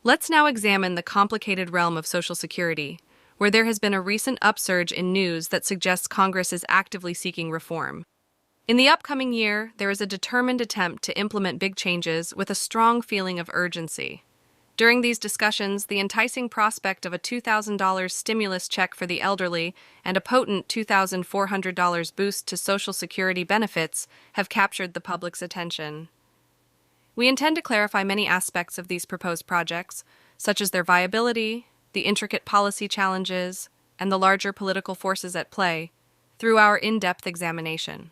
Let's now examine the complicated realm of Social Security, where there has been a recent upsurge in news that suggests Congress is actively seeking reform. In the upcoming year, there is a determined attempt to implement big changes with a strong feeling of urgency. During these discussions, the enticing prospect of a $2,000 stimulus check for the elderly and a potent $2,400 boost to Social Security benefits have captured the public's attention. We intend to clarify many aspects of these proposed projects, such as their viability, the intricate policy challenges, and the larger political forces at play, through our in-depth examination.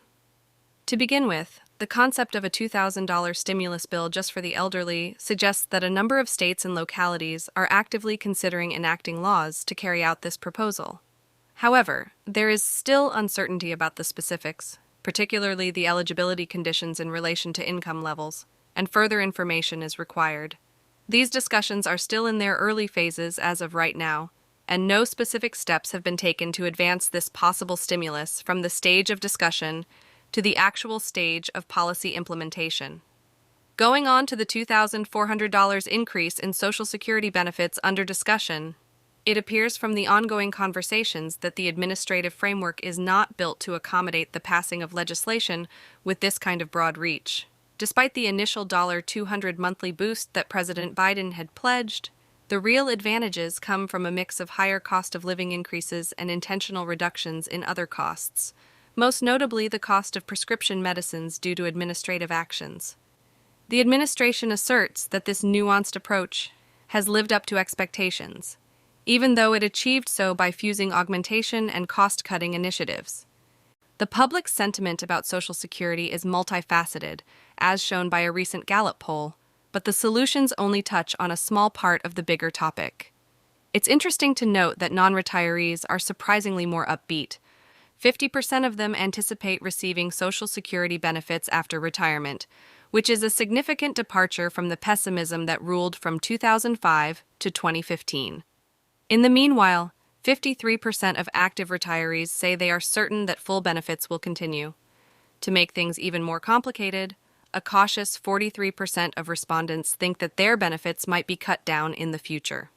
To begin with, the concept of a $2,000 stimulus bill just for the elderly suggests that a number of states and localities are actively considering enacting laws to carry out this proposal. However, there is still uncertainty about the specifics, particularly the eligibility conditions in relation to income levels, and further information is required. These discussions are still in their early phases as of right now, and no specific steps have been taken to advance this possible stimulus from the stage of discussion to the actual stage of policy implementation. Going on to the $2,400 increase in Social Security benefits under discussion, it appears from the ongoing conversations that the administrative framework is not built to accommodate the passing of legislation with this kind of broad reach. Despite the initial $200 monthly boost that President Biden had pledged, the real advantages come from a mix of higher cost of living increases and intentional reductions in other costs, most notably the cost of prescription medicines due to administrative actions. The administration asserts that this nuanced approach has lived up to expectations, even though it achieved so by fusing augmentation and cost-cutting initiatives. The public sentiment about Social Security is multifaceted, as shown by a recent Gallup poll, but the solutions only touch on a small part of the bigger topic. It's interesting to note that non-retirees are surprisingly more upbeat. 50% of them anticipate receiving Social Security benefits after retirement, which is a significant departure from the pessimism that ruled from 2005 to 2015. In the meanwhile, 53% of active retirees say they are certain that full benefits will continue. To make things even more complicated, a cautious 43% of respondents think that their benefits might be cut down in the future.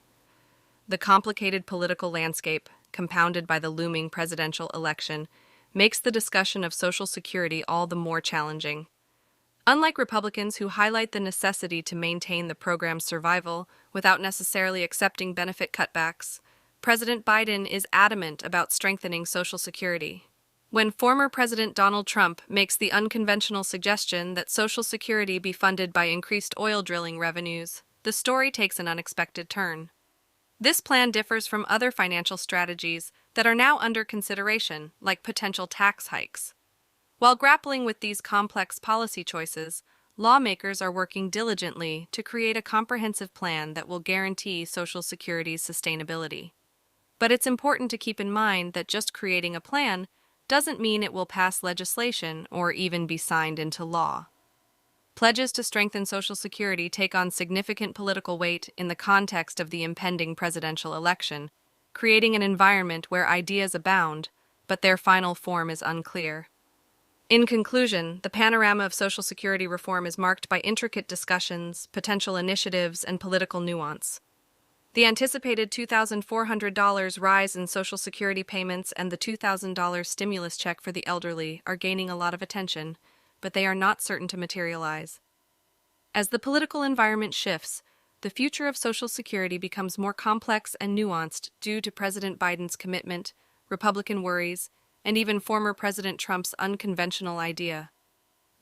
The complicated political landscape, compounded by the looming presidential election, makes the discussion of Social Security all the more challenging. Unlike Republicans who highlight the necessity to maintain the program's survival without necessarily accepting benefit cutbacks, President Biden is adamant about strengthening Social Security. When former President Donald Trump makes the unconventional suggestion that Social Security be funded by increased oil drilling revenues, the story takes an unexpected turn. This plan differs from other financial strategies that are now under consideration, like potential tax hikes. While grappling with these complex policy choices, lawmakers are working diligently to create a comprehensive plan that will guarantee Social Security's sustainability. But it's important to keep in mind that just creating a plan doesn't mean it will pass legislation or even be signed into law. Pledges to strengthen Social Security take on significant political weight in the context of the impending presidential election, creating an environment where ideas abound, but their final form is unclear. In conclusion, the panorama of Social Security reform is marked by intricate discussions, potential initiatives, and political nuance. The anticipated $2,400 rise in Social Security payments and the $2,000 stimulus check for the elderly are gaining a lot of attention, but they are not certain to materialize. As the political environment shifts, the future of Social Security becomes more complex and nuanced due to President Biden's commitment, Republican worries, and even former President Trump's unconventional idea.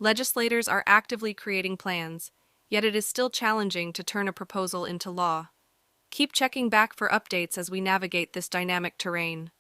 Legislators are actively creating plans, yet it is still challenging to turn a proposal into law. Keep checking back for updates as we navigate this dynamic terrain.